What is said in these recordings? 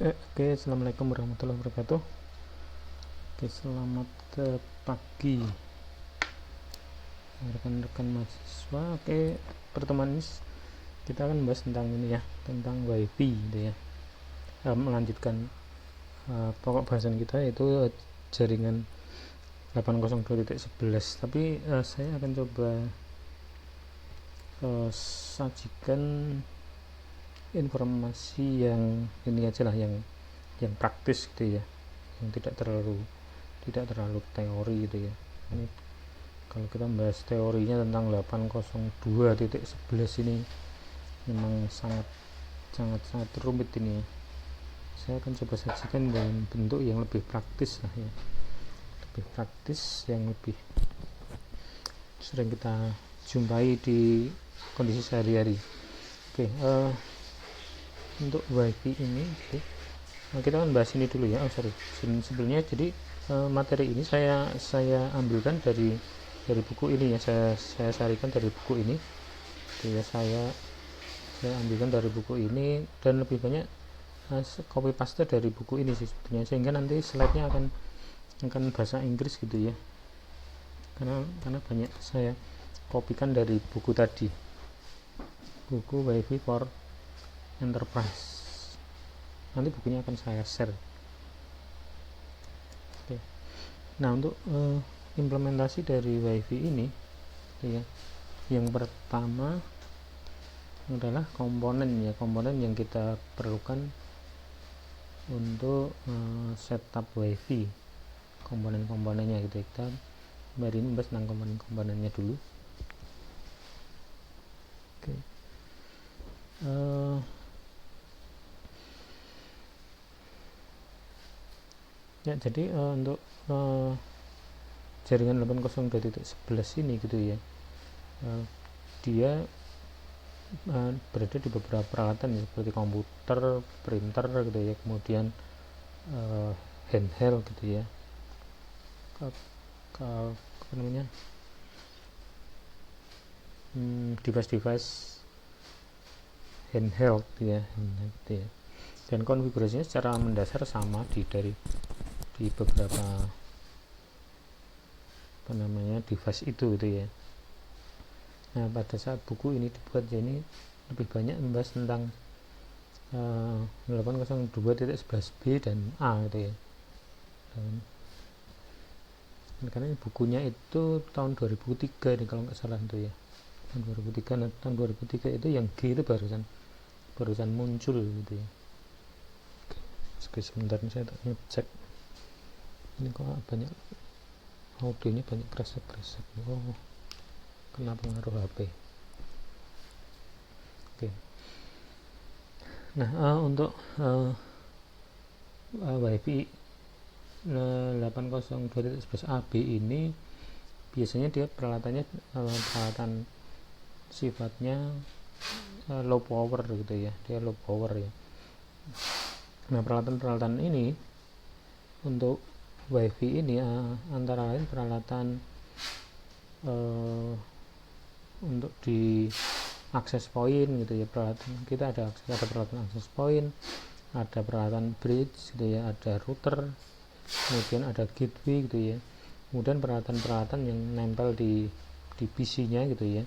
Oke, assalamualaikum warahmatullahi wabarakatuh. Oke, selamat pagi rekan-rekan mahasiswa. Oke, pertemuan ini kita akan membahas tentang ini ya, tentang WiFi gitu ya. Melanjutkan pokok bahasan kita yaitu jaringan 802.11. Tapi saya akan coba sajikan informasi yang ini aja lah, yang praktis gitu ya, yang tidak terlalu teori gitu ya. Ini kalau kita membahas teorinya tentang 802.11 ini memang sangat rumit ini ya. Saya akan coba sajikan dalam bentuk yang lebih praktis lah ya, lebih praktis, yang lebih sering kita jumpai di kondisi sehari-hari. Oke, untuk WiFi ini kita akan bahas ini dulu ya. Sebelumnya jadi materi ini saya ambilkan dari buku ini ya. Saya sarikan dari buku ini ya. Saya ambilkan dari buku ini dan lebih banyak copy paste dari buku ini sih sebetulnya, sehingga nanti slide-nya akan bahasa Inggris gitu ya, karena banyak saya kopikan dari buku tadi, buku WiFi for Enterprise. Nanti bukunya akan saya share. Oke. Nah, untuk implementasi dari WiFi ini ya, yang pertama adalah komponen yang kita perlukan untuk setup WiFi. Komponen-komponennya gitu. Kita mari membahas tentang komponen-komponennya dulu. Oke. Ya, jadi untuk jaringan 802.11 ini gitu ya, dia berada di beberapa peralatan ya, seperti komputer, printer gitu ya, kemudian handheld gitu ya, apa namanya, device handheld ya, gitu ya. Dan konfigurasinya secara mendasar sama di beberapa device itu gitu ya. Nah, pada saat buku ini dibuat, ya ini lebih banyak membahas tentang 802.11b dan A gitu ya. Dan karena ini bukunya itu tahun 2003 nih kalau nggak salah itu ya, tahun 2003. Nah, tahun 2003 itu yang G itu barusan muncul gitu ya. Oke, sebentar nih saya cek ini kok banyak audionya, banyak kresek. Oh, kena pengaruh HP. Oke. Nah, untuk WiFi 802.11ab ini biasanya dia peralatannya peralatan sifatnya low power gitu ya, dia low power ya. Nah, peralatan ini untuk WiFi ini antara lain peralatan untuk di access point gitu ya. Peralatan kita ada peralatan access point, ada peralatan bridge gitu ya, ada router, kemudian ada gateway gitu ya, kemudian peralatan yang nempel di PC nya gitu ya,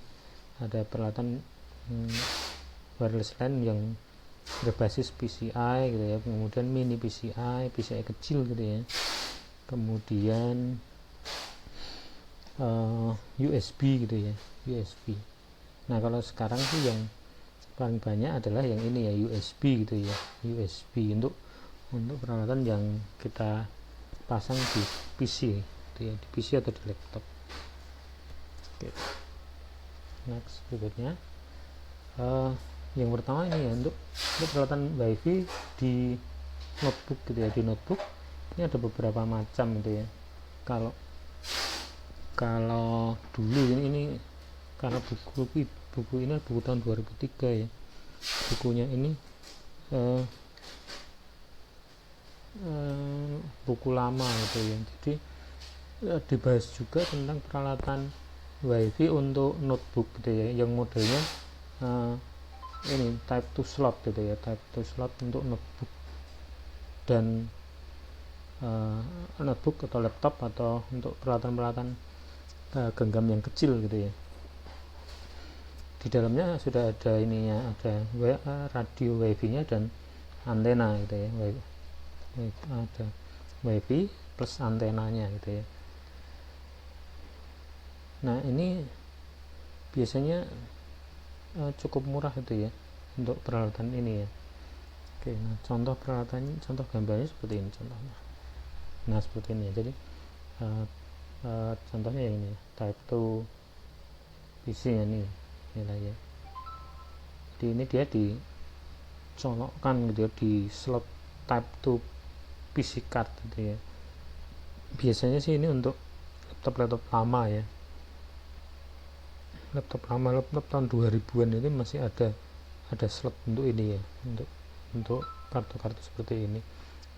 ada peralatan wireless LAN yang berbasis PCI gitu ya, kemudian mini PCI kecil gitu ya, kemudian USB gitu ya, USB. Nah, kalau sekarang sih yang paling banyak adalah yang ini ya, USB gitu ya, USB untuk peralatan yang kita pasang di PC gitu ya, di PC atau di laptop. Oke. Next, berikutnya yang pertama ini ya, untuk peralatan WiFi di notebook gitu ya. Di notebook ini ada beberapa macam gitu ya. Kalau dulu ini karena buku ini buku tahun 2003 ya, bukunya ini buku lama gitu ya. Jadi dibahas juga tentang peralatan WiFi untuk notebook gitu ya, yang modelnya ini type 2 slot gitu ya, type 2 slot untuk notebook. dan notebook atau laptop atau untuk peralatan-peralatan genggam yang kecil gitu ya. Di dalamnya sudah ada ininya, ada radio wifi nya dan antena gitu ya, ada wifi plus antenanya gitu ya. Nah ini biasanya cukup murah itu ya untuk peralatan ini ya. Oke, nah contoh peralatannya, contoh gambarnya seperti ini contohnya. Nah seperti ini ya. Jadi contohnya yang ini type 2 PC nya nih nilai ya. Jadi ini dia dicolokkan gitu ya di slot type 2 PC card gitu ya. Biasanya sih ini untuk laptop lama ya, laptop tahun 2000-an itu masih ada slot untuk ini ya, untuk kartu-kartu seperti ini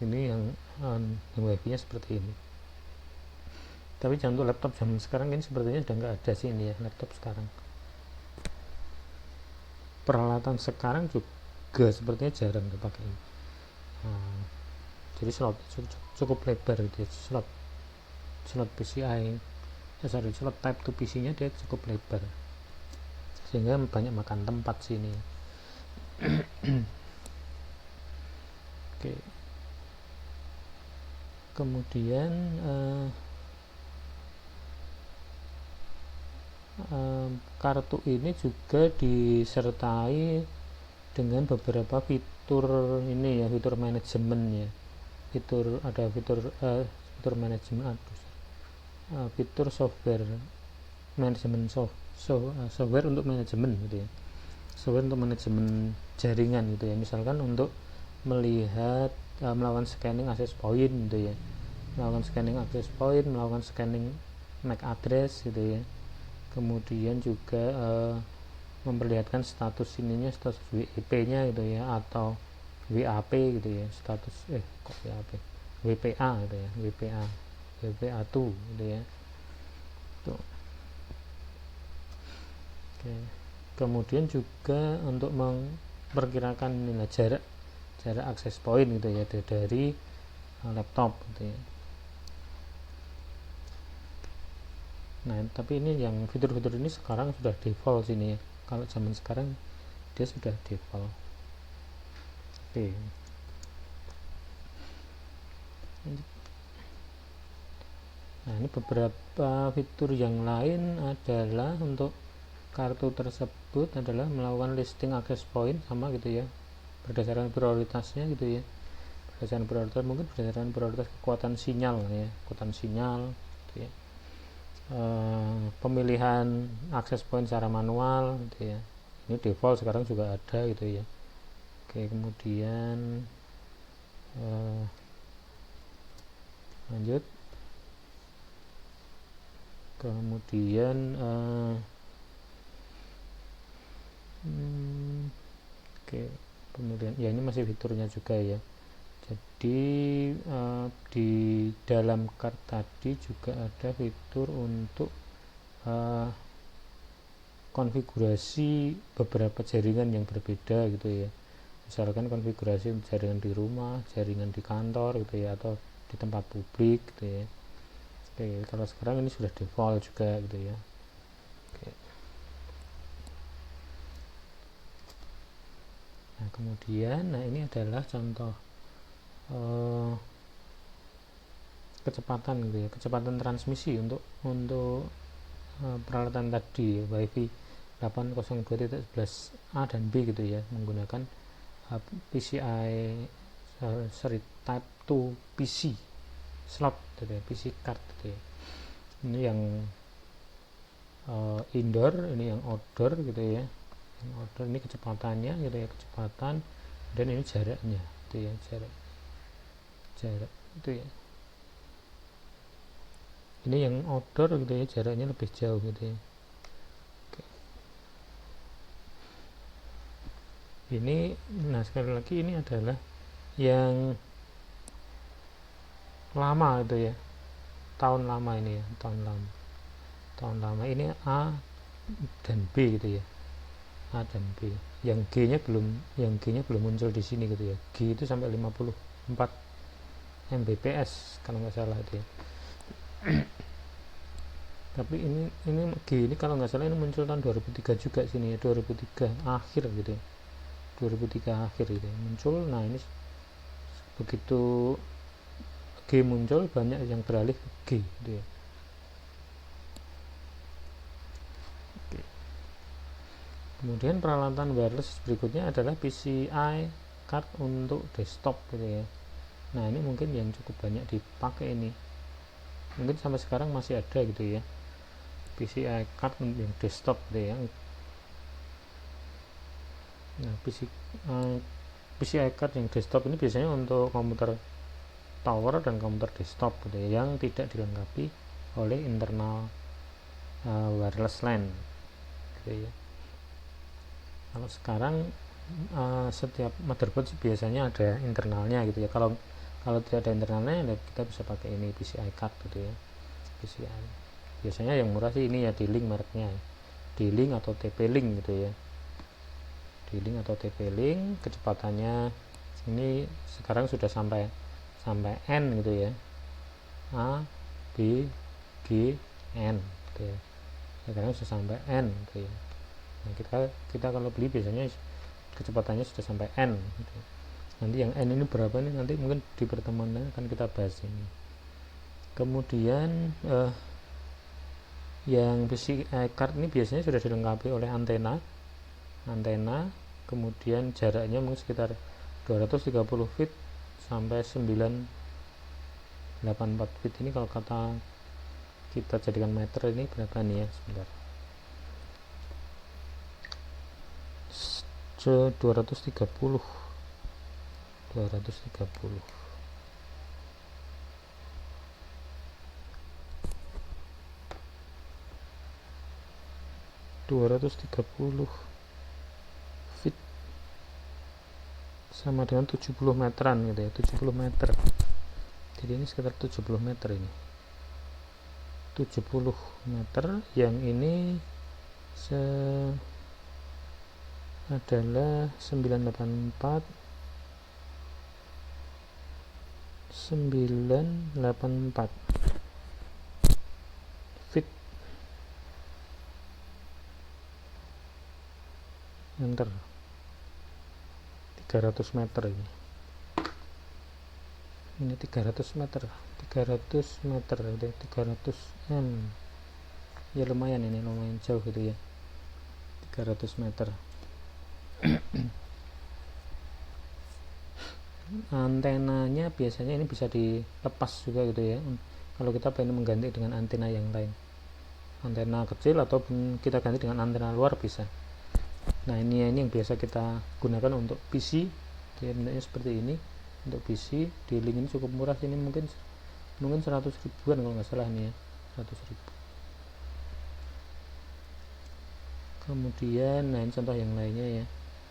yang wifi nya seperti ini. Tapi untuk laptop zaman sekarang ini sepertinya sudah nggak ada sih ini ya, laptop sekarang. Peralatan sekarang juga sepertinya jarang dipakai ini. Jadi slot cukup lebar gitu ya, slot PCI slot type 2 PC nya dia cukup lebar sehingga banyak makan tempat sini. Oke. Kemudian kartu ini juga disertai dengan beberapa fitur ini ya, fitur manajemen ya, fitur manajemen, fitur software manajemen, software untuk manajemen gitu ya, software untuk manajemen jaringan gitu ya. Misalkan untuk melihat melakukan scanning access point gitu ya, melakukan scanning MAC address gitu ya. Kemudian juga memperlihatkan status ininya, status WIP nya gitu ya, atau WAP gitu ya, status WPA gitu ya, WPA2 gitu ya. Tuh. Oke. Kemudian juga untuk memperkirakan jarak akses point gitu ya dari laptop gitu ya. Nah, tapi ini yang fitur-fitur ini sekarang sudah default sini ya. Kalau zaman sekarang dia sudah default. Oke. Nah, ini beberapa fitur yang lain adalah untuk kartu tersebut adalah melakukan listing access point sama gitu ya, berdasarkan prioritasnya gitu ya. Mungkin berdasarkan prioritas kekuatan sinyal ya, gitu ya. Pemilihan access point secara manual gitu ya, ini default sekarang juga ada gitu ya. Oke, kemudian lanjut. Kemudian kemudian ya ini masih fiturnya juga ya. Jadi di dalam card tadi juga ada fitur untuk konfigurasi beberapa jaringan yang berbeda gitu ya. Misalkan konfigurasi jaringan di rumah, jaringan di kantor gitu ya, atau di tempat publik gitu ya. Oke, kalau sekarang ini sudah default juga gitu ya. Oke. Nah, kemudian ini adalah contoh kecepatan gitu ya, kecepatan transmisi untuk peralatan tadi WiFi 802.11a dan B gitu ya, menggunakan PCI seri type 2 PC slot gitu ya, PC card gitu ya. Ini yang indoor, ini yang outdoor gitu ya. Yang outdoor ini kecepatannya gitu ya, kecepatan, dan ini jaraknya gitu ya, jarak itu ya. Ini yang outdoor gitu ya, jaraknya lebih jauh gitu ya. Oke. Ini nah sekali lagi ini adalah yang lama itu ya, tahun lama ini ya, tahun lama ini A dan B gitu ya, A dan B. Yang G nya belum muncul di sini gitu ya. G itu sampai 54 Mbps kalau nggak salah itu ya. Tapi ini G ini kalau nggak salah ini muncul tahun 2003 juga sini ya, 2003 akhir gitu ya, 2003 akhir gitu ya, muncul. Nah ini begitu G muncul banyak yang beralih ke G gitu ya. Oke. Kemudian peralatan wireless berikutnya adalah PCI card untuk desktop gitu ya. Nah ini mungkin yang cukup banyak dipakai ini, mungkin sampai sekarang masih ada gitu ya, PCI card untuk yang desktop gitu ya. Nah PCI card yang desktop ini biasanya untuk komputer tower dan komputer desktop gitu ya, yang tidak dilengkapi oleh internal wireless LAN gitu ya. Kalau sekarang setiap motherboard biasanya ada internalnya gitu ya. Kalau tidak ada internalnya kita bisa pakai ini PCI card gitu ya. PCI biasanya yang murah sih ini ya, D-Link mereknya, D-Link atau TP-Link gitu ya, D-Link atau TP-Link. Kecepatannya ini sekarang sudah sampai N gitu ya, A B G N gitu ya, sekarang sudah sampai N gitu ya. Nah kita kalau beli biasanya kecepatannya sudah sampai N gitu. Nanti yang N ini berapa nih, nanti mungkin di pertemuan lain akan kita bahas ini. Kemudian yang PCI card ini biasanya sudah dilengkapi oleh antena, kemudian jaraknya mungkin sekitar 230 feet sampai 984 feet. Ini kalau kata kita jadikan meter ini berapa nih ya, sebentar, 230 feet sama dengan 70 meteran gitu ya, 70 meter. Jadi ini sekitar 70 meter ini, 70 meter. Yang ini adalah 984 feet enter, 300 meter ini 300 meter 300 m ya, lumayan ini, lumayan jauh gitu ya, 300 meter. Antenanya biasanya ini bisa dilepas juga gitu ya, kalau kita pengen mengganti dengan antena yang lain, antena kecil ataupun kita ganti dengan antena luar bisa. Nah ini yang biasa kita gunakan untuk PC, dia bentuknya seperti ini. Untuk PC D-Link ini cukup murah sini, mungkin 100 ribuan kalau nggak salah ini ya, 100 ribu. Kemudian nah ini contoh yang lainnya ya,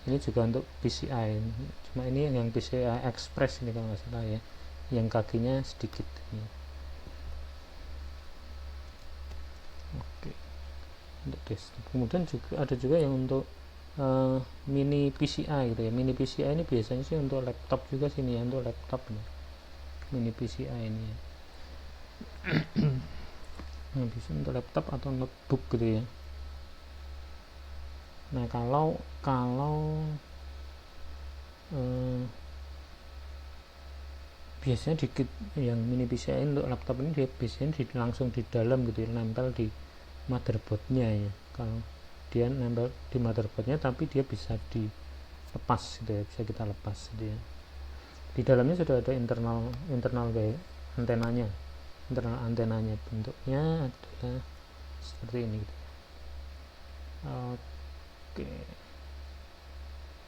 ini juga untuk PCI, cuma ini yang PCI Express ini kalau nggak salah ya, yang kakinya sedikit ini. Oke, untuk desktop. Kemudian juga ada juga yang untuk mini PCI gitu ya. Mini PCI ini biasanya sih untuk laptop juga sini ya, untuk laptop ya, mini PCI ini ya. Nah, bisa untuk laptop atau notebook gitu ya. Nah kalau biasanya dikit yang mini PCI untuk laptop ini dia biasanya langsung di dalam gitu ya, nempel di motherboardnya ya. Kalau dia nempel di motherboardnya tapi dia bisa dilepas gitu ya, bisa kita lepas gitu ya. Di dalamnya sudah ada internal kayak antenanya, bentuknya adalah seperti ini gitu ya. Oke,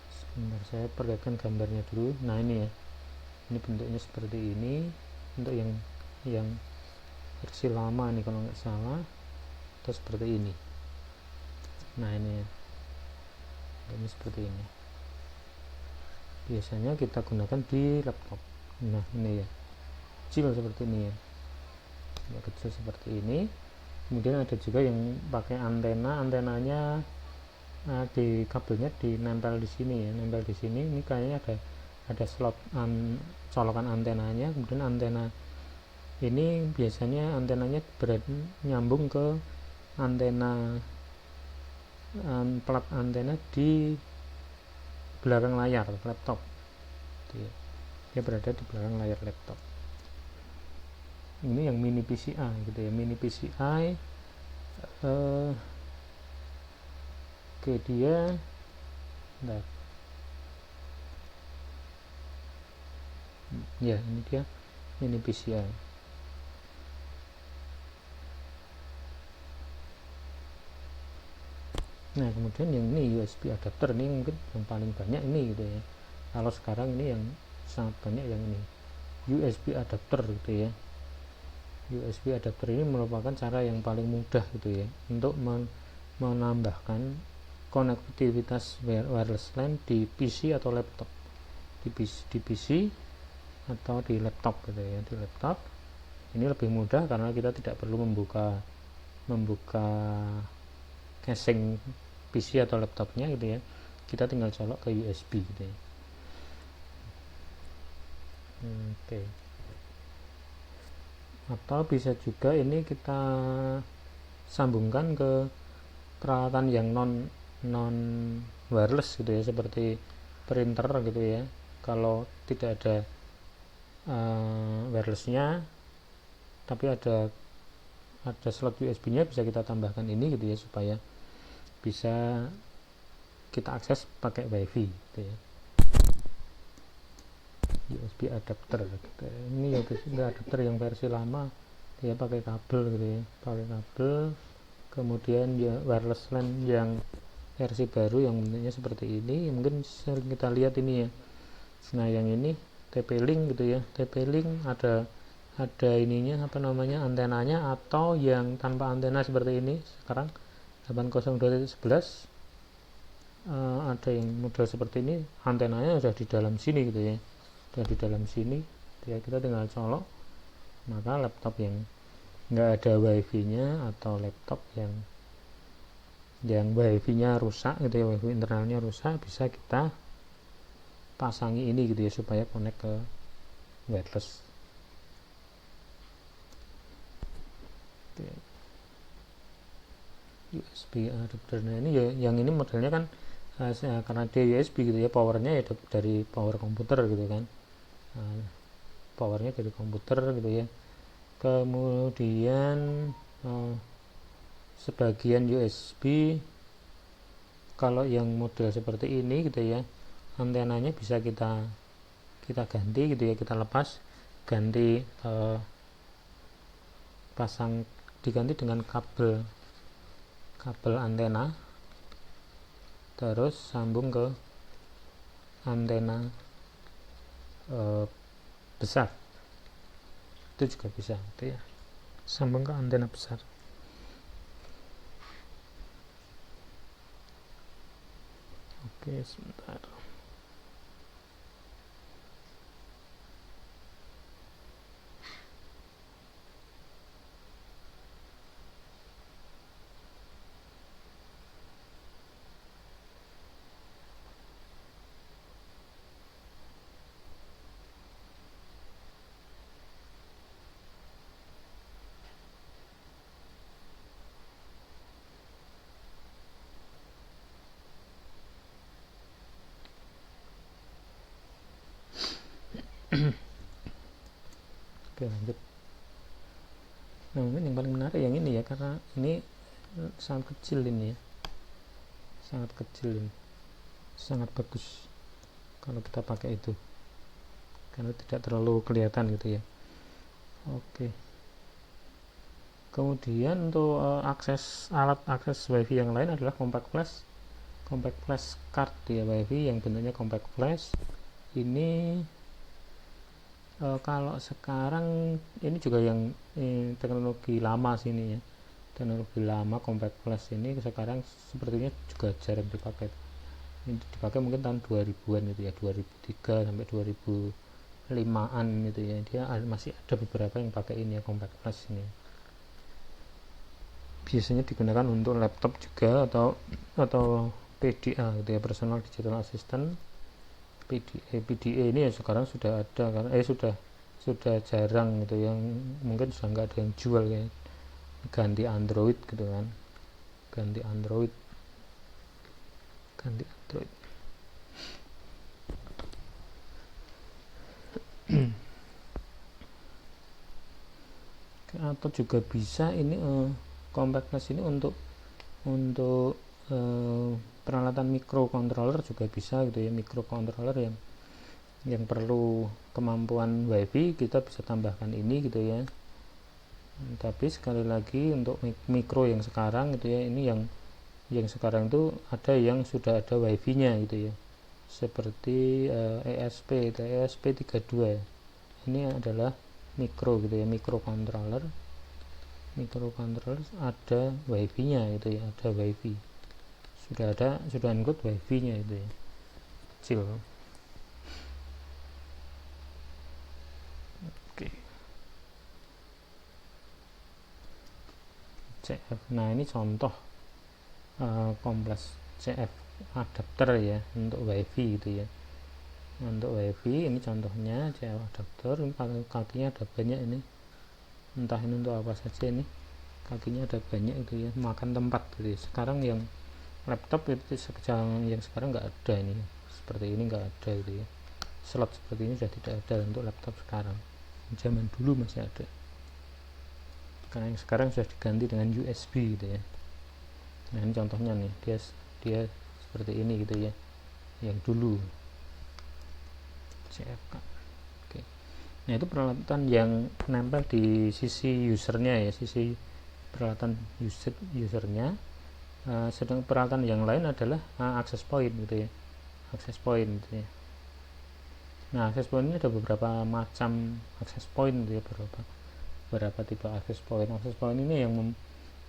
sebentar saya perlihatkan gambarnya dulu. Nah ini ya, ini bentuknya seperti ini untuk yang versi lama nih kalau nggak salah, atau seperti ini. Nah ini ya, ini seperti ini biasanya kita gunakan di laptop. Nah ini ya, kecil seperti ini ya, kecil seperti ini. Kemudian ada juga yang pakai antenanya di kabelnya dinempel di sini ya, nempel di sini. Ini kayaknya ada slot colokan antenanya. Kemudian antena ini biasanya antenanya nyambung ke antena plat antena di belakang layar laptop. Dia berada di belakang layar laptop. Ini yang mini PCI gitu ya. Mini PCI dia ya, ini dia mini PCI. Nah, kemudian yang ini USB adapter, ini mungkin yang paling banyak ini gitu ya. Kalau sekarang ini yang sangat banyak yang ini USB adapter gitu ya. USB adapter ini merupakan cara yang paling mudah gitu ya untuk menambahkan konektivitas wireless LAN di PC atau laptop. Di PC atau di laptop gitu ya. Di laptop ini lebih mudah karena kita tidak perlu membuka casing PC atau laptopnya gitu ya. Kita tinggal colok ke USB gitu ya. Oke. Atau bisa juga ini kita sambungkan ke peralatan yang non wireless gitu ya, seperti printer gitu ya. Kalau tidak ada wirelessnya tapi ada slot USB nya, bisa kita tambahkan ini gitu ya, supaya bisa kita akses pakai WiFi gitu ya. USB adapter gitu. Ini ya adapter yang versi lama dia pakai kabel gitu ya, pakai kabel. Kemudian ya wireless LAN yang versi baru yang bentuknya seperti ini, mungkin sering kita lihat ini ya. Nah, yang ini TP-Link gitu ya. TP-Link ada ininya apa namanya, antenanya, atau yang tanpa antena seperti ini sekarang 802.11 ada yang model seperti ini, antenanya sudah di dalam sini gitu ya. Sudah di dalam sini ya, kita tinggal colok. Maka laptop yang nggak ada WiFi nya atau laptop yang WiFi nya rusak gitu ya, WiFi internalnya rusak, bisa kita pasangi ini gitu ya, supaya connect ke wireless. USB adapter. Nah, ini ya, yang ini modelnya kan karena dia USB gitu ya, powernya ya dari power komputer gitu kan. Powernya dari komputer gitu ya. Kemudian sebagian USB, kalau yang model seperti ini gitu ya, antenanya bisa kita ganti gitu ya, kita lepas, ganti diganti dengan kabel antena, terus sambung ke antena besar, itu juga bisa gitu ya, sambung ke antena besar. Oke, sebentar. Oke, lanjut. Nah, mungkin yang paling menarik yang ini ya, karena ini sangat kecil ini ya, sangat kecil ini, sangat bagus kalau kita pakai itu, karena tidak terlalu kelihatan gitu ya. Oke. Kemudian untuk alat akses WiFi yang lain adalah compact flash card ya, WiFi yang bentuknya compact flash. Ini kalau sekarang ini juga yang teknologi lama sini ya, teknologi lama compact flash ini sekarang sepertinya juga jarang dipakai. Ini dipakai mungkin tahun 2000-an gitu ya, 2003 sampai 2005-an gitu ya. Dia masih ada beberapa yang pakai ini ya, compact flash ini. Biasanya digunakan untuk laptop juga, atau PDA gitu ya, personal digital assistant. PDA ini ya sekarang sudah ada karena sudah jarang gitu, yang mungkin sudah nggak ada yang jual ya, ganti Android gitu kan, ganti Android. Atau juga bisa ini Compactness ini untuk peralatan microcontroller juga bisa gitu ya, microcontroller yang perlu kemampuan WiFi kita bisa tambahkan ini gitu ya. Tapi sekali lagi untuk mikro yang sekarang gitu ya, ini yang sekarang itu ada yang sudah ada WiFi nya gitu ya, seperti ESP32 ini adalah mikro gitu ya, microcontroller ada WiFi nya gitu ya, ada WiFi, sudah include WiFi nya itu ya, kecil. CF. Nah ini contoh kompleks CF adapter ya untuk WiFi gitu ya. Untuk WiFi ini contohnya CF adapter, ini kakinya ada banyak ini, entah ini untuk apa saja, ini kakinya ada banyak itu ya, makan tempat gitu ya. Sekarang yang laptop itu yang sekarang nggak ada, ini seperti ini nggak ada gitu ya, slot seperti ini sudah tidak ada untuk laptop sekarang, zaman dulu masih ada, karena yang sekarang sudah diganti dengan USB gitu ya. Nah ini contohnya nih, dia seperti ini gitu ya, yang dulu CFK. Oke. Nah itu peralatan yang nempel di sisi usernya ya, sisi peralatan usernya. Sedang peralatan yang lain adalah access point gitu ya, access point gitu ya. Nah access point ini ada beberapa macam access point gitu ya, beberapa tipe access point. Access point ini yang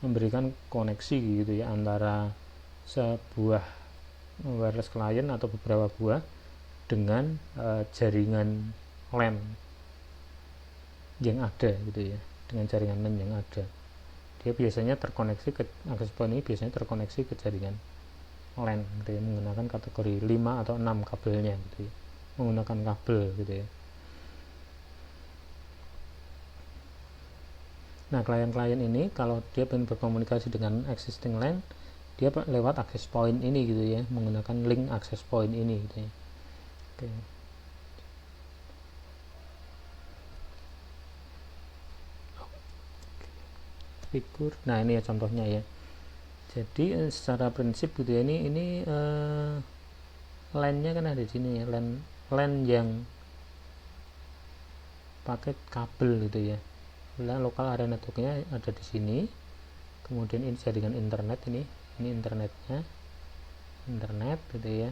memberikan koneksi gitu ya antara sebuah wireless client atau beberapa buah dengan jaringan LAN yang ada gitu ya, dengan jaringan LAN yang ada. Dia biasanya terkoneksi ke access point ini, biasanya terkoneksi ke jaringan LAN gitu ya, menggunakan kategori 5 atau 6 kabelnya gitu ya, menggunakan kabel gitu ya. Nah klien-klien ini kalau dia ingin berkomunikasi dengan existing LAN, dia lewat access point ini gitu ya, menggunakan link access point ini gitu ya. Oke. Figur, nah ini ya contohnya ya. Jadi secara prinsip gitu ya, ini LAN-nya kan ada di sini ya, LAN yang pakai kabel gitu ya. Local area networknya ada di sini, kemudian ini jaringan internet, ini internetnya, internet gitu ya.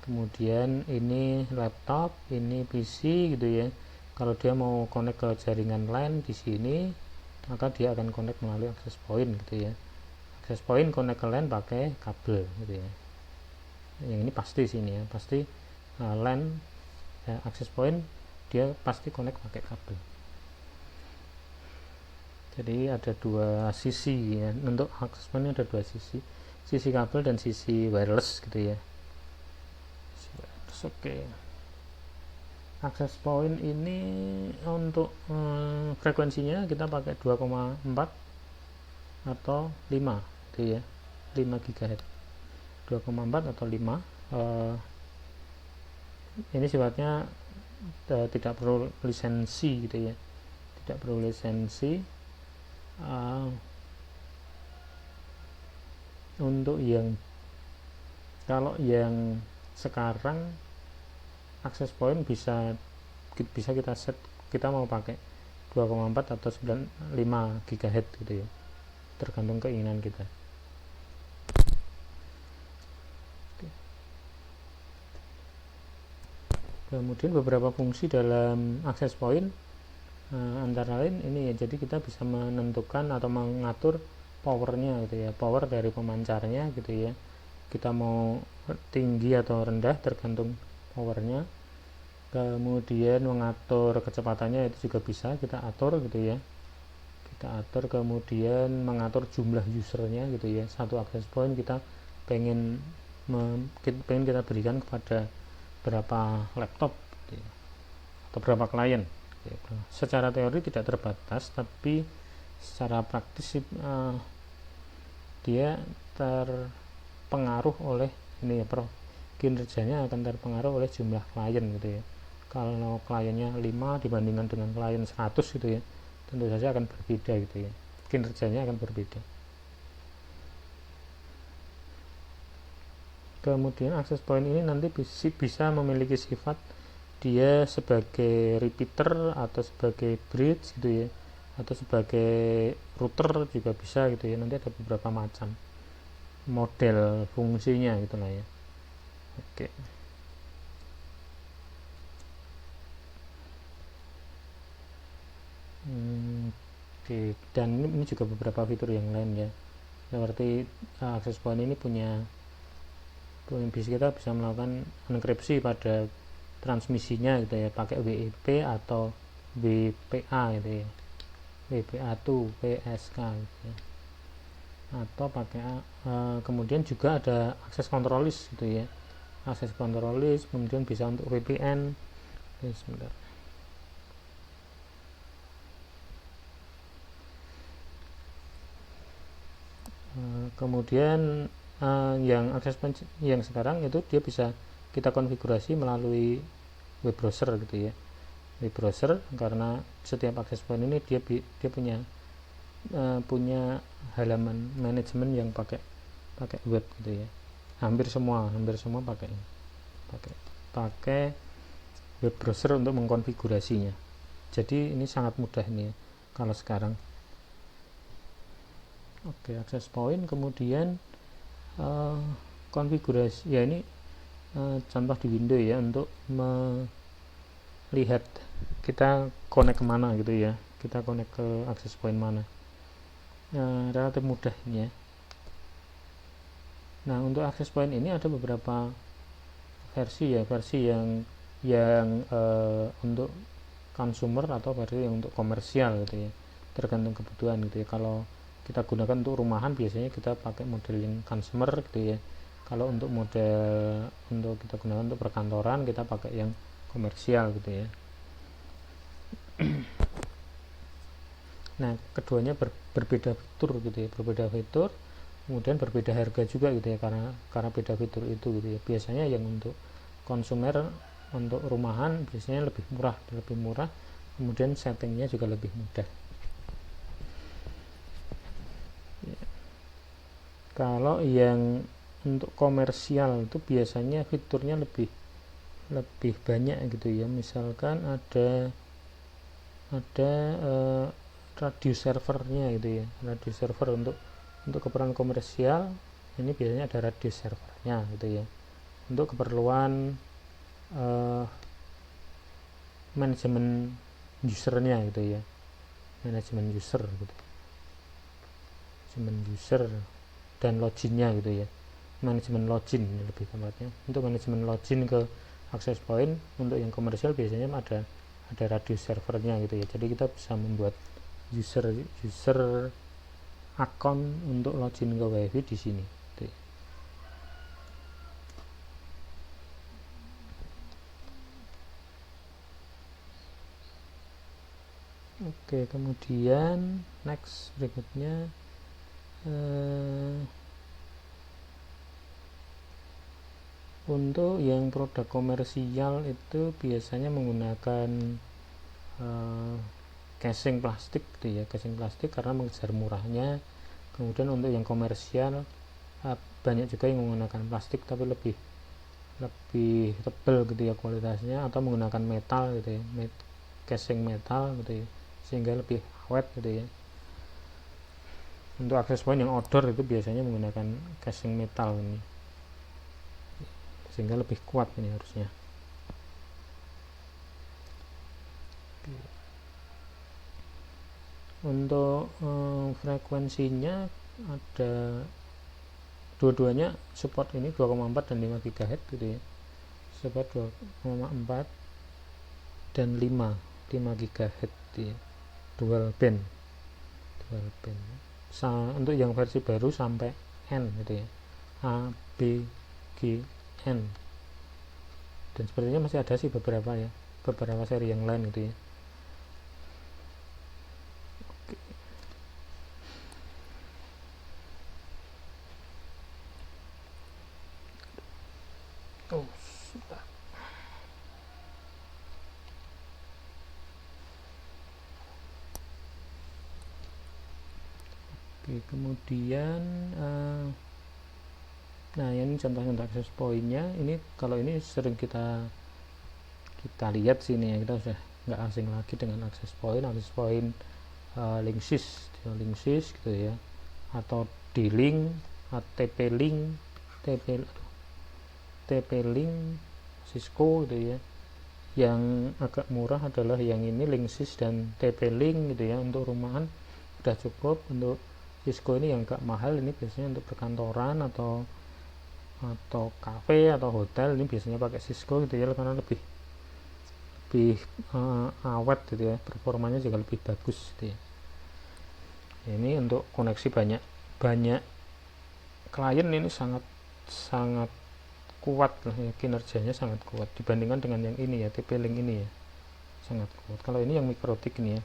Kemudian ini laptop, ini PC gitu ya. Kalau dia mau connect ke jaringan LAN di sini, maka dia akan connect melalui access point gitu ya. Access point connect ke LAN pakai kabel gitu ya. Yang ini pasti sini ya, pasti LAN access point dia pasti connect pakai kabel. Jadi ada dua sisi ya, untuk access point ada dua sisi kabel dan sisi wireless gitu ya. Oke. Access point ini untuk frekuensinya kita pakai 2,4 atau 5 gitu ya, 5 GHz, 2,4 atau 5. Ini sifatnya tidak perlu lisensi gitu ya, tidak perlu lisensi. Untuk yang kalau yang sekarang access point bisa kita set, kita mau pakai 2,4 atau 5 GHz gitu ya, tergantung keinginan kita. Kemudian beberapa fungsi dalam access point, antara lain ini ya, jadi kita bisa menentukan atau mengatur powernya gitu ya, power dari pemancarnya gitu ya, kita mau tinggi atau rendah tergantung powernya. Kemudian mengatur kecepatannya itu juga bisa kita atur gitu ya, kita atur. Kemudian mengatur jumlah usernya gitu ya, satu access point kita pengen kita berikan kepada berapa laptop gitu ya, atau berapa klien gitu. Secara teori tidak terbatas, tapi secara praktis dia terpengaruh oleh ini ya, kinerjanya akan terpengaruh oleh jumlah klien gitu ya. Kalau kliennya 5 dibandingkan dengan klien 100 gitu ya, tentu saja akan berbeda gitu ya, kinerjanya akan berbeda. Kemudian access point ini nanti bisa memiliki sifat dia sebagai repeater atau sebagai bridge gitu ya, atau sebagai router juga bisa gitu ya. Nanti ada beberapa macam model fungsinya gitu lah ya. Oke. Oke, dan ini juga beberapa fitur yang lain ya, seperti access point ini kita bisa melakukan enkripsi pada transmisinya gitu ya, pakai WEP atau WPA gitu ya, WPA2, PSK gitu ya, atau pakai kemudian juga ada akses control list gitu ya, akses control list, kemudian bisa untuk VPN. Oke, sebentar. Kemudian yang akses point yang sekarang itu dia bisa kita konfigurasi melalui web browser gitu ya, web browser, karena setiap akses point ini dia punya halaman manajemen yang pakai web gitu ya. Hampir semua pakai web browser untuk mengkonfigurasinya. Jadi ini sangat mudah ini ya kalau sekarang. Oke, access point, kemudian konfigurasi ya, ini contoh di Windows ya, untuk melihat kita connect kemana gitu ya, kita connect ke access point mana. Relatif mudah ini ya. Nah, untuk access point ini ada beberapa versi ya, versi yang untuk consumer atau versi yang untuk komersial gitu ya, tergantung kebutuhan gitu ya. Kalau kita gunakan untuk rumahan biasanya kita pakai model yang consumer gitu ya. Kalau untuk model untuk kita gunakan untuk perkantoran, kita pakai yang komersial gitu ya. Nah, keduanya berbeda fitur gitu ya, berbeda fitur, kemudian berbeda harga juga gitu ya, karena beda fitur itu gitu ya. Biasanya yang untuk konsumer, untuk rumahan biasanya lebih murah, kemudian settingnya juga lebih mudah. Kalau yang untuk komersial itu biasanya fiturnya lebih banyak gitu ya. Misalkan ada radius servernya gitu ya, radius server untuk keperluan komersial ini biasanya ada radius servernya gitu ya. Untuk keperluan manajemen usernya gitu ya, manajemen user gitu, manajemen user dan loginnya gitu ya, manajemen login lebih tepatnya. Untuk manajemen login ke access point untuk yang komersial biasanya ada radius servernya gitu ya. Jadi kita bisa membuat user account untuk login ke wifi di sini gitu ya. Oke, kemudian next berikutnya untuk yang produk komersial itu biasanya menggunakan casing plastik gitu ya, casing plastik karena mengejar murahnya. Kemudian untuk yang komersial banyak juga yang menggunakan plastik tapi lebih tebal gitu ya kualitasnya, atau menggunakan metal gitu ya, casing metal gitu ya, sehingga lebih awet gitu ya. Untuk access point yang outdoor itu biasanya menggunakan casing metal ini, sehingga lebih kuat ini harusnya. Untuk frekuensinya ada dua-duanya support ini 2,4 dan 5 GHz gitu ya, support 2,4 dan 5 GHz ya, dual band. Untuk yang versi baru sampai N gitu ya, A, B, G, N dan sepertinya masih ada sih beberapa seri yang lain gitu ya. Oh, sudah. Oke, kemudian nah ini contoh-contoh akses pointnya. Ini kalau ini sering kita lihat sini ya, kita sudah nggak asing lagi dengan akses point linksys gitu ya, atau D-Link, TP-Link, TP-Link, Cisco gitu ya. Yang agak murah adalah yang ini linksys dan TP-Link gitu ya, untuk rumahan udah cukup. Untuk Cisco ini yang agak mahal, ini biasanya untuk perkantoran atau kafe atau hotel, ini biasanya pakai Cisco gitu ya, karena lebih awet gitu ya, performanya juga lebih bagus gitu ya. Ini untuk koneksi banyak klien, ini sangat kuat lah ya, kinerjanya sangat kuat dibandingkan dengan yang ini ya, TP-Link ini ya, sangat kuat. Kalau ini yang Mikrotik ini ya,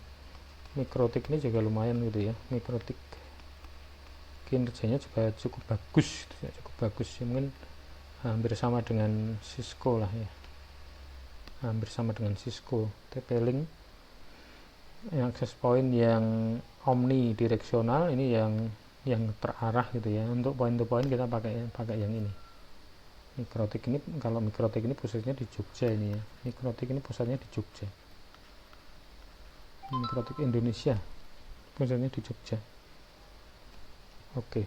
Mikrotik ini juga lumayan gitu ya, Mikrotik kinerjanya juga cukup bagus gitu ya, mungkin hampir sama dengan Cisco lah ya, TP-Link yang akses point yang omnidireksional, ini yang terarah gitu ya. Untuk point to point kita pakai yang ini, Mikrotik ini. Kalau Mikrotik ini pusatnya di Jogja ini ya, Mikrotik ini pusatnya di Jogja, Mikrotik Indonesia pusatnya di Jogja. Oke.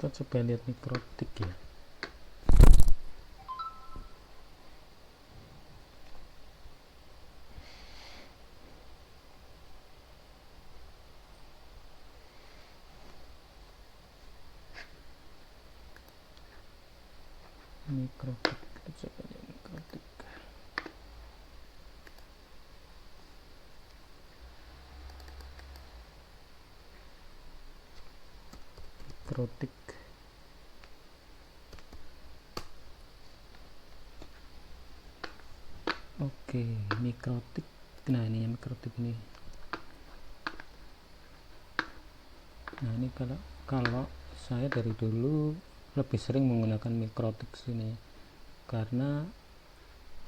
Kita coba lihat Mikrotik ya. Mikrotik, kita coba lihat Mikrotik. Oke, Mikrotik. Nah, ini yang Mikrotik ini. Nah, ini kalau saya dari dulu lebih sering menggunakan Mikrotik sini karena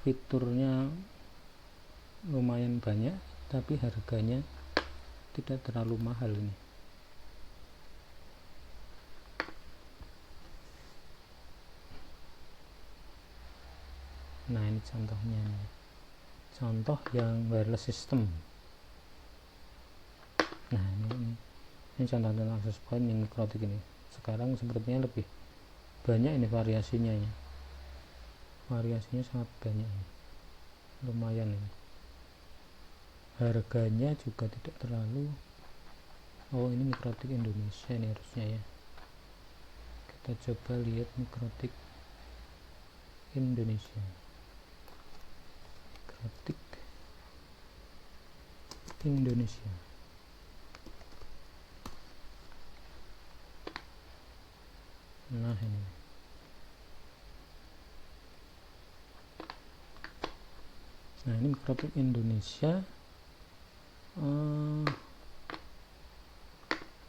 fiturnya lumayan banyak tapi harganya tidak terlalu mahal ini. Nah, ini contohnya nih. Contoh yang wireless system. Nah, ini contoh tentang akses point yang Mikrotik ini. Sekarang sepertinya lebih banyak ini variasinya ya. Variasinya sangat banyak ini. Lumayan ini. harganya juga tidak terlalu. Oh, ini Mikrotik Indonesia ini harusnya ya. Kita coba lihat Mikrotik Indonesia. Mikrotik Indonesia. Nah, ini. Nah, ini Mikrotik Indonesia.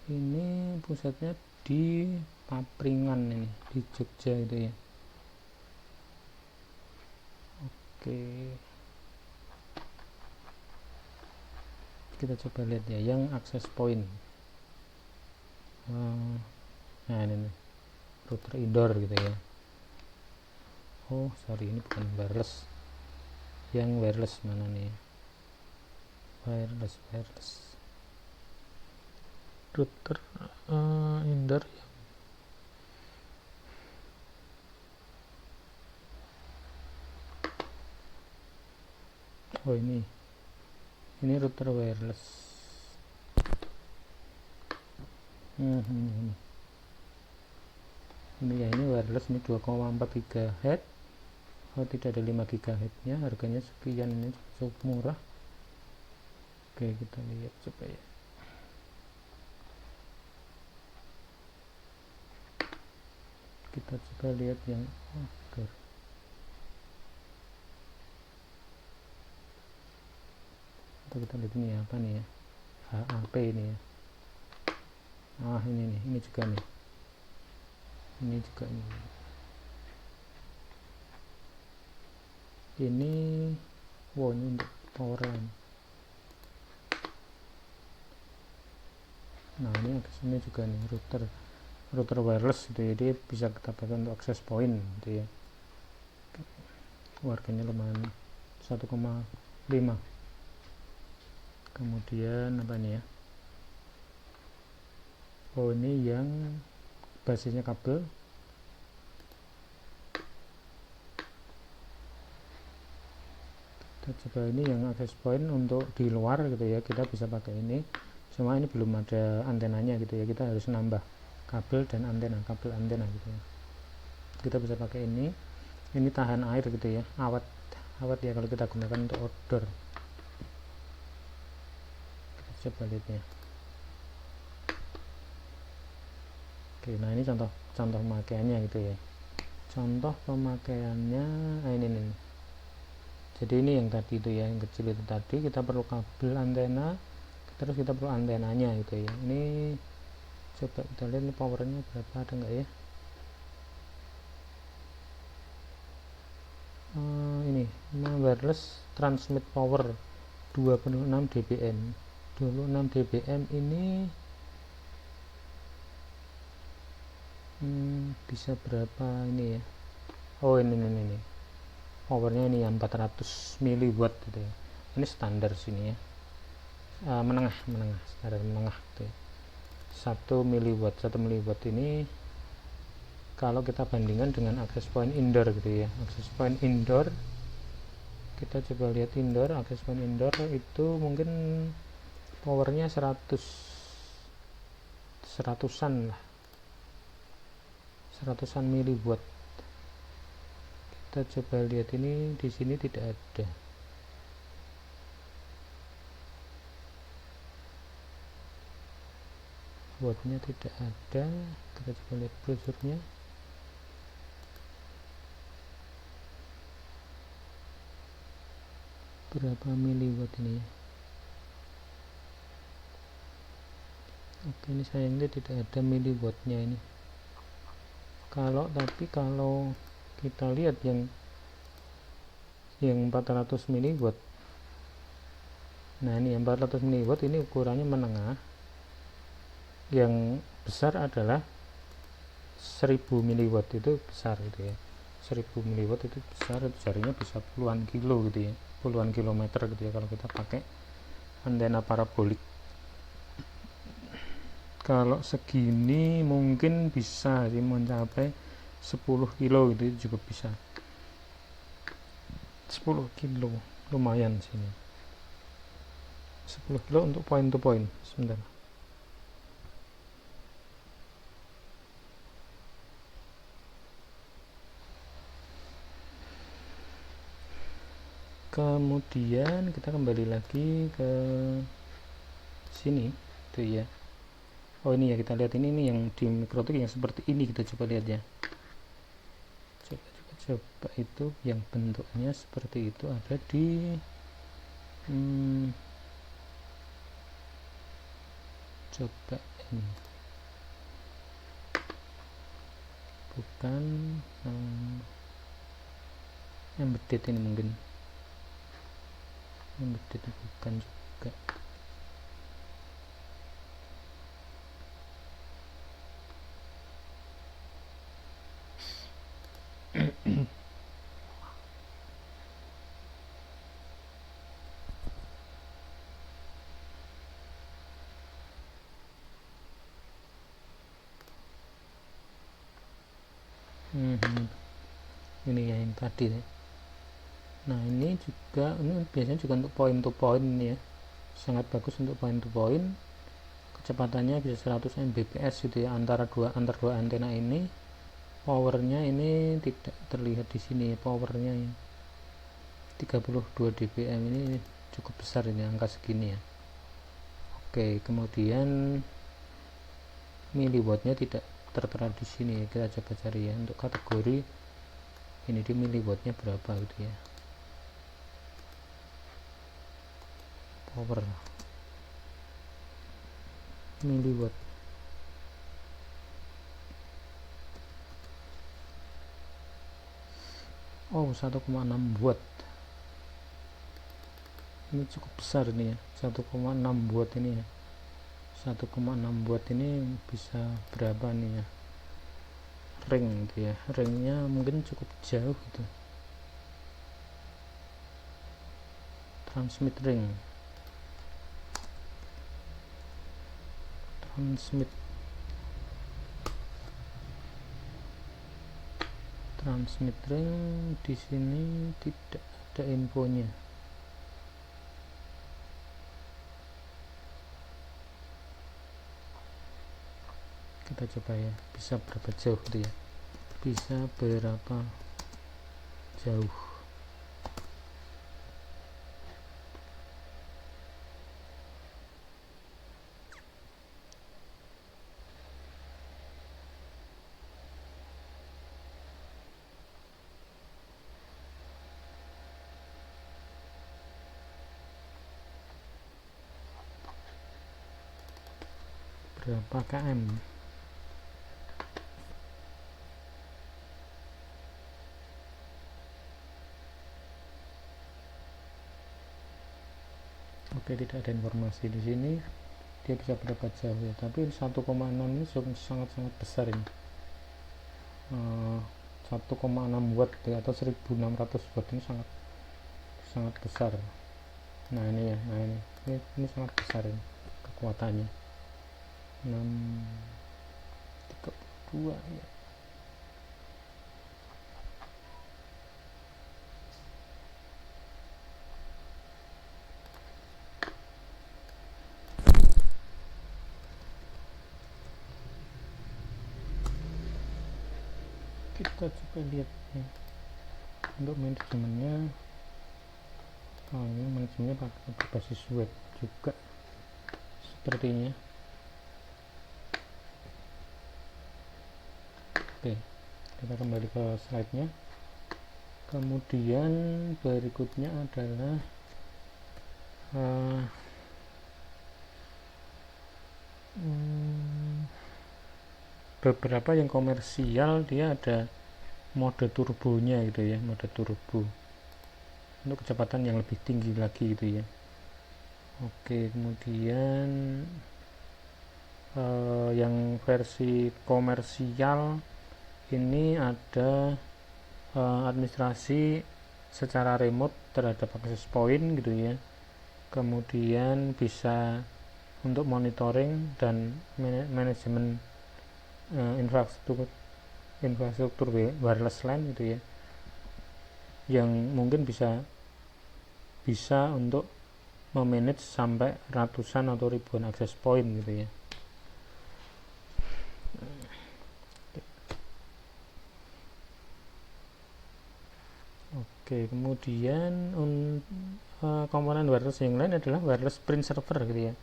Ini pusatnya di Papringan ini, di Jogja itu ya. Oke, kita coba lihat ya yang access point. Nah, ini nih, router indoor gitu ya. Oh sorry, ini bukan wireless. Yang wireless mana nih? Wireless router indoor. Oh, ini router wireless. Ini ya, ini wireless, ini 2,4 GHz. Oh, tidak ada 5 GHz nya, harganya sekian, ini cukup murah. Oke, kita lihat coba ya. Kita coba lihat yang outdoor. Atau kita lihat ini apa nih ya, HAP ini ya. Ini nih, ini juga nih, ini juga ini wow, ini untuk power line. Nah, ini sini juga nih router wireless gitu, jadi bisa kita pakai untuk access point gitu ya. Harganya lumayan, 1,5. Kemudian apa nih ya, oh ini yang basisnya kabel. Kita coba ini yang access point untuk di luar gitu ya, kita bisa pakai ini. Cuma ini belum ada antenanya gitu ya, kita harus nambah kabel dan antena, kabel antena gitu ya. Kita bisa pakai ini tahan air gitu ya, awet ya kalau kita gunakan untuk outdoor. Kita coba lihatnya. Oke, nah ini contoh pemakaiannya gitu ya. Contoh pemakaiannya ini nih. Jadi ini yang tadi itu ya, yang kecil itu tadi, kita perlu kabel antena, terus kita perlu antenanya gitu ya. Ini coba kita lihat nih powernya berapa, ada nggak ya. Ini wireless transmit power 26 dBm. 26 dBm ini bisa berapa ini ya. Oh, ini powernya ini yang 400 mW gitu ya. Ini standar sini ya, menengah standar menengah gitu ya. 1 mW ini kalau kita bandingkan dengan access point indoor gitu ya. Access point indoor, kita coba lihat indoor, access point indoor itu mungkin powernya 100-an lah, 100-an mW. Kita coba lihat, ini di sini tidak ada. Wattnya tidak ada. Kita coba lihat brosurnya. Berapa miliwatt ini ya. Oke, ini sayangnya tidak ada miliwattnya ini. Tapi kalau kita lihat yang 400 miliwatt, nah ini yang 400 miliwatt ini ukurannya menengah, yang besar adalah 1000 miliwatt, itu besar gitu ya. 1000 miliwatt itu besar, jaringnya bisa puluhan kilo gitu ya, puluhan kilometer gitu ya kalau kita pakai antena parabolik. Kalau segini mungkin bisa sih mencapai 10 kilo gitu juga bisa. 10 kilo lumayan sini. 10 kilo untuk point to point. Sebentar. Kemudian kita kembali lagi ke sini tuh ya. Oh ini ya, kita lihat ini yang di mikrotik yang seperti ini, kita coba lihat ya. Coba itu yang bentuknya seperti itu ada di coba ini bukan embedded, ini mungkin embedded bukan juga. Ini ya yang tadi ya. Nah ini juga, ini biasanya juga untuk point to point ya, sangat bagus untuk point to point. Kecepatannya bisa 100 Mbps gitu ya, antar dua antena ini. Powernya ini tidak terlihat di sini ya, powernya ya 32 dBm, ini cukup besar ini angka segini ya. Oke, kemudian miliwattnya tidak tertera di sini ya. Kita coba cari ya untuk kategori ini di miliwattnya berapa gitu ya. Power miliwatt, oh 1,6 watt, ini cukup besar ini ya, 1,6 watt ini ya. 1,6 watt ini bisa berapa nih ya, ring gitu ya, ringnya mungkin cukup jauh gitu, transmit ring, transmit ring di sini tidak ada infonya. Kita coba ya, bisa berapa jauh gitu ya, bisa berapa jauh. Berapa km? Oke, tidak ada informasi di sini dia bisa berapa jauh ya, tapi 1,6 ini sangat-sangat besar ini, 1,6 watt ya, atau 1600 watt, ini sangat besar. Nah ini ya, nah ini sangat besar ini kekuatannya, 632 ya. Kita coba lihat ya, untuk manajemennya. Oh, ini manajemennya pakai berbasis web juga sepertinya. Oke, kita kembali ke slide-nya. Kemudian berikutnya adalah beberapa yang komersial, dia ada mode turbonya gitu ya, mode turbo untuk kecepatan yang lebih tinggi lagi gitu ya. Oke, kemudian yang versi komersial ini ada administrasi secara remote terhadap akses point gitu ya, kemudian bisa untuk monitoring dan manajemen infrastruktur wireless LAN gitu ya, yang mungkin bisa untuk memanage sampai ratusan atau ribuan access point gitu ya. Oke, kemudian komponen wireless yang lain adalah wireless print server gitu ya.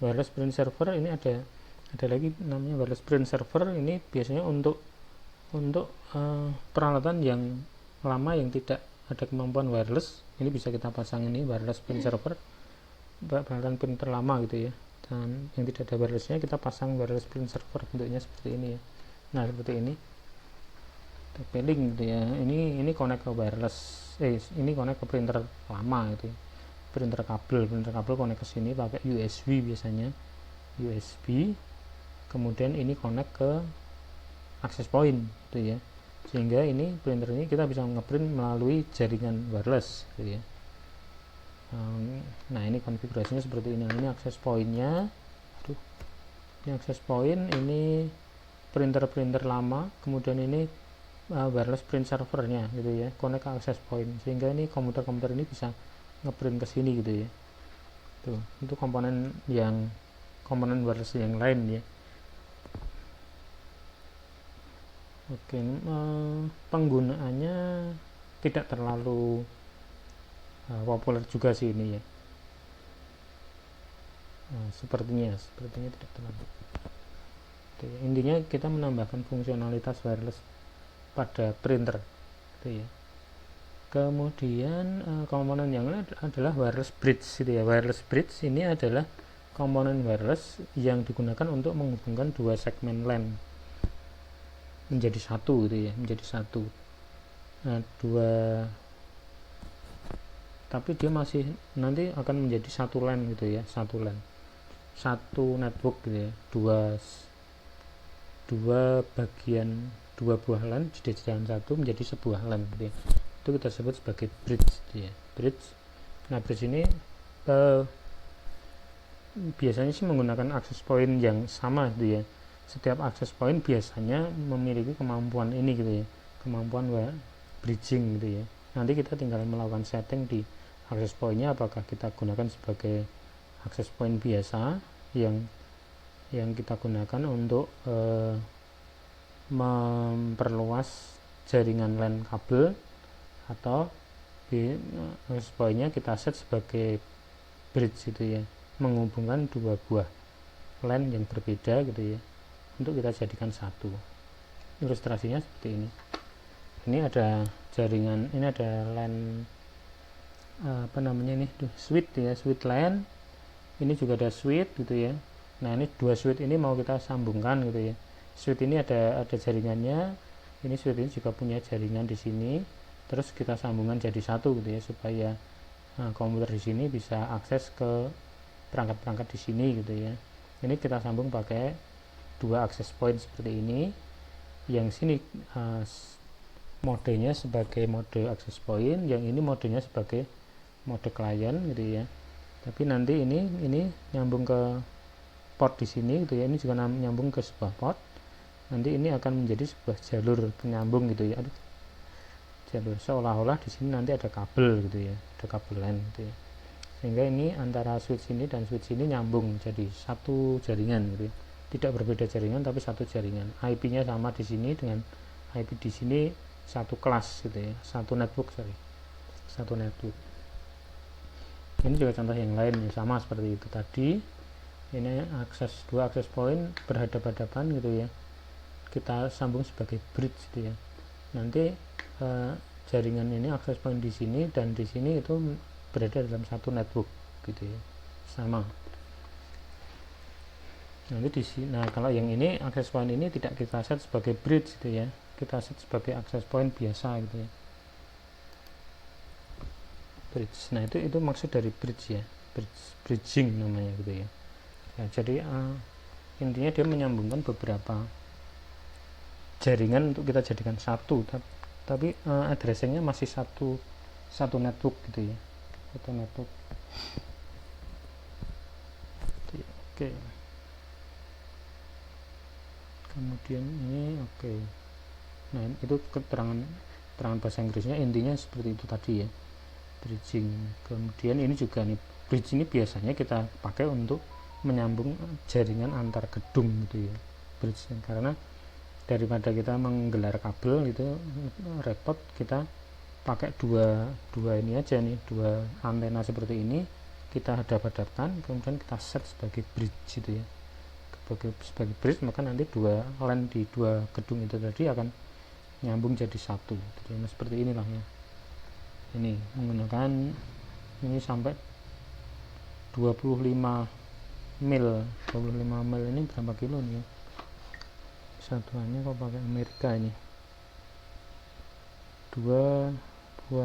Wireless print server ini ada lagi namanya wireless print server. Ini biasanya untuk peralatan yang lama yang tidak ada kemampuan wireless, ini bisa kita pasang ini wireless print server, peralatan printer lama gitu ya, dan yang tidak ada wirelessnya kita pasang wireless print server, bentuknya seperti ini ya. Nah seperti ini link gitu ya, ini connect ke wireless, ini connect ke printer lama gitu ya. printer kabel connect ke sini pakai USB, biasanya USB, kemudian ini connect ke access point gitu ya, sehingga ini printer ini kita bisa ngeprint melalui jaringan wireless gitu ya. Nah ini konfigurasinya seperti ini. Ini access pointnya, ini access point, ini printer lama, kemudian ini wireless print servernya gitu ya, connect ke access point, sehingga ini komputer ini bisa ngeprint ke sini gitu ya. Tuh, itu komponen wireless yang lain ya. Oke, penggunaannya tidak terlalu populer juga sih ini ya. Sepertinya tidak terlalu. Oke, intinya kita menambahkan fungsionalitas wireless pada printer gitu ya. Kemudian komponen yang lain adalah wireless bridge gitu ya. Wireless bridge ini adalah komponen wireless yang digunakan untuk menghubungkan dua segmen LAN menjadi satu gitu ya, nah tapi dia masih nanti akan menjadi satu LAN gitu ya, satu network gitu ya, dua buah LAN dijadikan satu menjadi sebuah LAN gitu ya. Itu kita sebut sebagai bridge gitu ya, bridge. Nah bridge ini biasanya sih menggunakan access point yang sama gitu ya. Setiap access point biasanya memiliki kemampuan ini gitu ya, kemampuan bridging gitu ya. Nanti kita tinggal melakukan setting di access pointnya, apakah kita gunakan sebagai access point biasa yang kita gunakan untuk memperluas jaringan LAN kabel, atau di access pointnya kita set sebagai bridge gitu ya, menghubungkan dua buah LAN yang berbeda gitu ya, untuk kita jadikan satu. Ilustrasinya seperti ini. Ini ada jaringan, ini ada LAN ini switch ya, switch LAN. Ini juga ada switch gitu ya. Nah ini dua switch ini mau kita sambungkan gitu ya. Switch ini ada jaringannya. Ini switch ini juga punya jaringan di sini. Terus kita sambungkan jadi satu gitu ya, supaya komputer di sini bisa akses ke perangkat-perangkat di sini gitu ya. Ini kita sambung pakai dua access point seperti ini. Yang sini modenya sebagai mode access point, yang ini modenya sebagai mode client gitu ya. Tapi nanti ini nyambung ke port di sini gitu ya. Ini juga nyambung ke sebuah port. Nanti ini akan menjadi sebuah jalur penyambung gitu ya. Jalur seolah-olah di sini nanti ada kabel gitu ya, ada kabel LAN gitu ya. Sehingga ini antara switch ini dan switch ini nyambung jadi satu jaringan gitu ya. Tidak berbeda jaringan tapi satu jaringan. IP-nya sama di sini dengan IP di sini, satu kelas gitu ya, satu network. Ini juga contoh yang lain ya, sama seperti itu tadi. Ini dua access point berhadapan-hadapan gitu ya, kita sambung sebagai bridge gitu ya. Nanti jaringan ini access point di sini dan di sini itu berada dalam satu network gitu ya, sama. Nanti di sini, nah kalau yang ini access point ini tidak kita set sebagai bridge gitu ya, kita set sebagai access point biasa gitu ya, bridge. Nah itu maksud dari bridge ya, bridging namanya gitu ya. Nah, jadi intinya dia menyambungkan beberapa jaringan untuk kita jadikan satu, tapi addressingnya masih satu network gitu ya, satu network. Oke. Kemudian ini oke. Nah itu keterangan bahasa Inggrisnya intinya seperti itu tadi ya, bridging. Kemudian ini juga nih bridge ini biasanya kita pakai untuk menyambung jaringan antar gedung gitu ya, bridge, karena daripada kita menggelar kabel itu repot, kita pakai dua ini aja nih, dua antena seperti ini kita hadap-hadapkan, kemudian kita set sebagai bridge gitu ya, sebagai bridge, maka nanti dua LAN di dua gedung itu tadi akan nyambung jadi satu gitu. Nah, seperti inilah ya, ini menggunakan ini sampai 25 mil ini berapa kilo nih ya, satuannya kok pakai Amerika ini, 25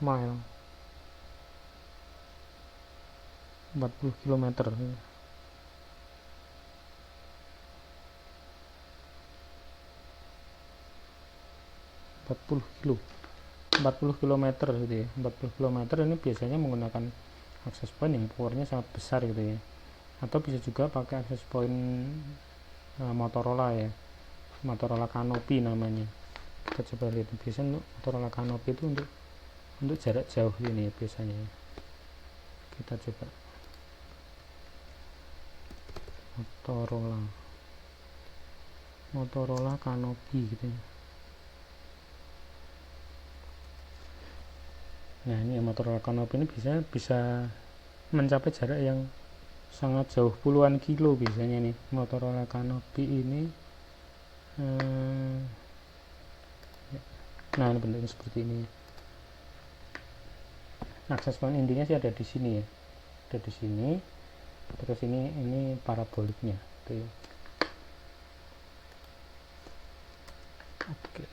mile 40 km. 40 km gitu ya. 40 km ini biasanya menggunakan access point yang powernya sangat besar gitu ya, atau bisa juga pakai access point Motorola ya, Motorola Canopy namanya. Kita coba lihat, biasanya Motorola Canopy itu untuk jarak jauh ini ya, biasanya kita coba Motorola Canopy gitu ya. Nah, ini Motorola Canopy ini bisa mencapai jarak yang sangat jauh, puluhan kilo biasanya nih Motorola Canopy ini. Nah, ini bentuknya seperti ini. Akses point intinya sih ada di sini ya, ada di sini. Terus ini paraboliknya gitu ya. Oke.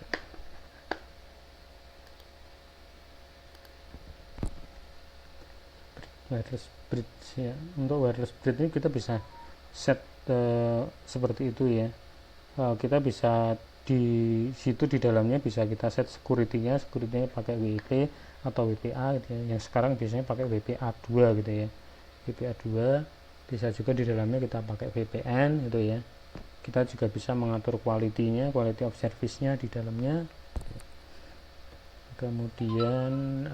Wireless bridge ya. Untuk wireless bridge ini kita bisa set seperti itu ya. Kita bisa di situ, di dalamnya bisa kita set security-nya pakai WIP atau WPA gitu ya. Yang sekarang biasanya pakai WPA2 gitu ya. WPA2 bisa juga di dalamnya kita pakai VPN gitu ya. Kita juga bisa mengatur quality of service-nya di dalamnya. Kemudian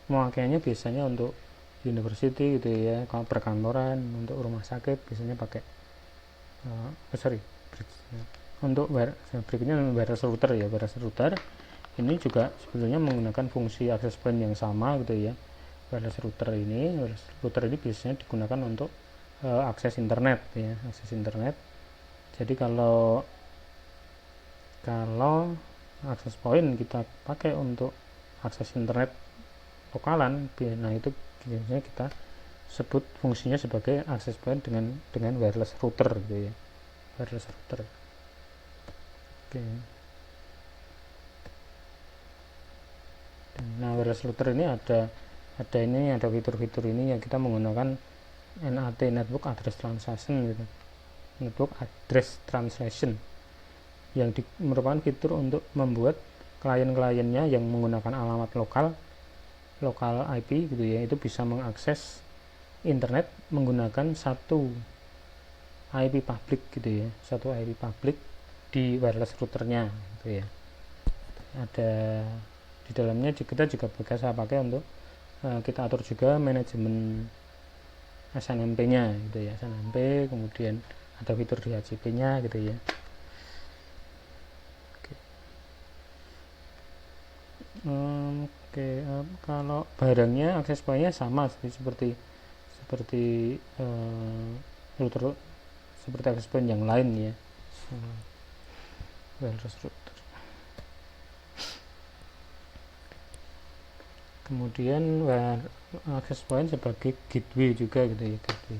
pemakaiannya biasanya untuk university gitu ya, kalau perkantoran, untuk rumah sakit biasanya pakai bridge ya. Untuk berikutnya wireless router ya. Wireless router ini juga sebetulnya menggunakan fungsi access point yang sama gitu ya. Wireless router ini biasanya digunakan untuk akses internet ya, akses internet. Jadi kalau akses point kita pakai untuk akses internet lokalan, nah itu biasanya kita sebut fungsinya sebagai access point dengan wireless router gitu ya, wireless router. Oke. Nah, wireless router ini ada fitur-fitur ini yang kita menggunakan NAT, Network Address Translation gitu. Network Address Translation yang merupakan fitur untuk membuat klien-kliennya yang menggunakan alamat lokal IP gitu ya, itu bisa mengakses internet menggunakan satu IP public gitu ya, satu IP public di wireless routernya gitu ya. Ada di dalamnya kita juga bisa pakai untuk kita atur juga manajemen SNMP-nya gitu ya, SNMP, kemudian ada fitur DHCP-nya gitu ya. Kalau barangnya akses point-nya sama seperti router, seperti akses point yang lain ya, wireless router. Kemudian akses point sebagai gateway juga gitu ya, gateway.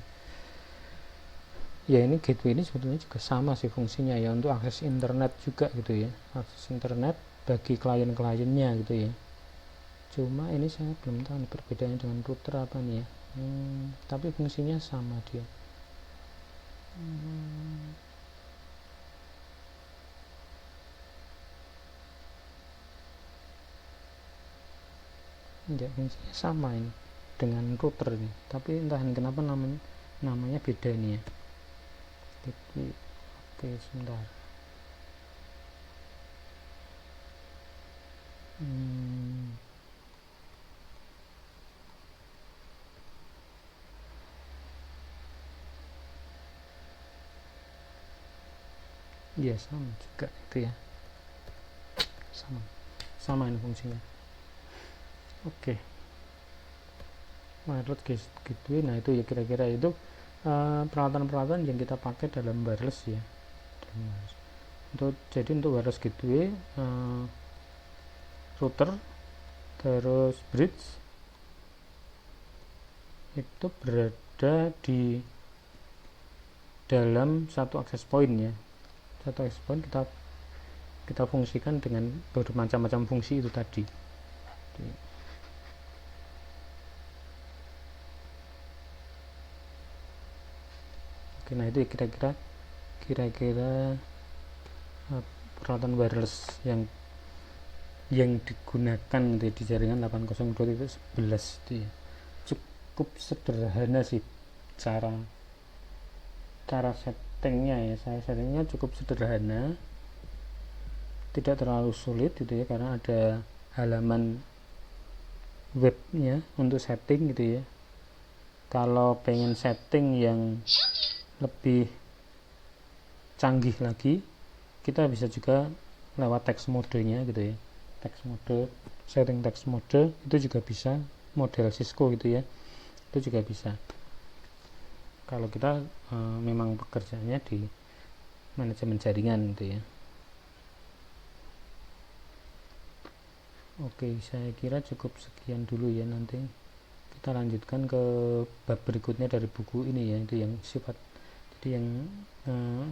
Ya, ini gateway ini sebetulnya juga sama sih fungsinya ya, untuk akses internet juga gitu ya, akses internet bagi klien-kliennya gitu ya. Cuma ini saya belum tahu perbedaannya dengan router apa nih ya, tapi fungsinya sama dia. Ya, fungsinya sama ini dengan router ini, tapi entah kenapa namanya beda ini ya. Oke, sebentar. Ya sama juga itu ya, sama ini fungsinya. Oke, wireless gateway. Nah itu ya kira-kira itu peralatan-peralatan yang kita pakai dalam wireless ya. Jadi untuk wireless gateway, router, terus bridge itu berada di dalam satu access point ya. Satu access point kita fungsikan dengan bermacam-macam fungsi itu tadi. Oke, nah itu kira-kira peralatan wireless yang digunakan di jaringan 802.11 itu ya. Cukup sederhana sih cara settingnya ya. Saya settingnya cukup sederhana, tidak terlalu sulit gitu ya, karena ada halaman webnya untuk setting gitu ya. Kalau pengen setting yang lebih canggih lagi, kita bisa juga lewat text mode-nya gitu ya. Text mode, setting text mode itu juga bisa, model Cisco gitu ya, itu juga bisa kalau kita memang pekerjaannya di manajemen jaringan gitu ya. Oke, saya kira cukup sekian dulu ya, nanti kita lanjutkan ke bab berikutnya dari buku ini ya, itu yang sifat. Jadi yang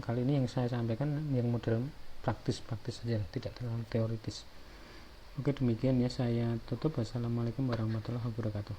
kali ini yang saya sampaikan yang model praktis-praktis saja, tidak terlalu teoritis. Oke, demikian ya, saya tutup. Wassalamualaikum warahmatullahi wabarakatuh.